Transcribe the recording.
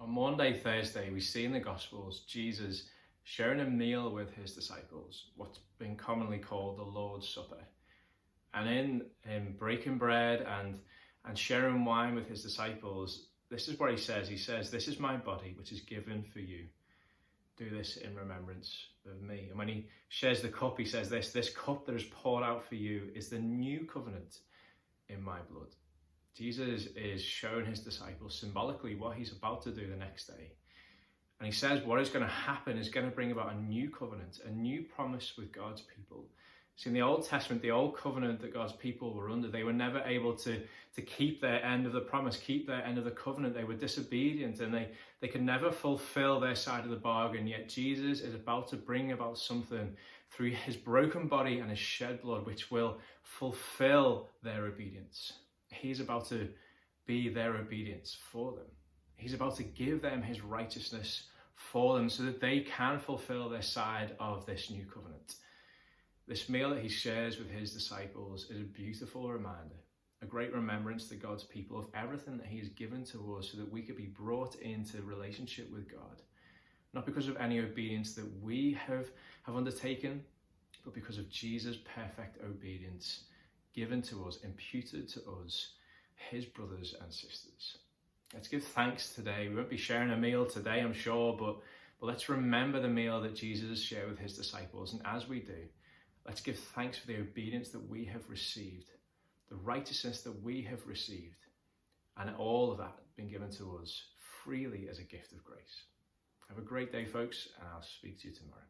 On Monday, Thursday, we see in the Gospels Jesus sharing a meal with his disciples, what's been commonly called the Lord's Supper. And in breaking bread and sharing wine with his disciples, this is what he says. He says, "This is my body, which is given for you. Do this in remembrance of me." And when he shares the cup, he says this cup that is poured out for you is the new covenant in my blood. Jesus is showing his disciples symbolically what he's about to do the next day. And he says what is going to happen is going to bring about a new covenant, a new promise with God's people. See, in the Old Testament, the old covenant that God's people were under, they were never able to keep their end of the promise, keep their end of the covenant. They were disobedient and they could never fulfill their side of the bargain. Yet Jesus is about to bring about something through his broken body and his shed blood, which will fulfill their obedience. He's about to be their obedience for them. He's about to give them his righteousness for them so that they can fulfill their side of this new covenant. This meal that he shares with his disciples is a beautiful reminder, a great remembrance to God's people of everything that he has given to us so that we could be brought into relationship with God. Not because of any obedience that we have undertaken, but because of Jesus' perfect obedience given to us, imputed to us, his brothers and sisters. Let's give thanks today. We won't be sharing a meal today, I'm sure, but let's remember the meal that Jesus shared with his disciples. And as we do, let's give thanks for the obedience that we have received, the righteousness that we have received, and all of that been given to us freely as a gift of grace. Have a great day, folks, and I'll speak to you tomorrow.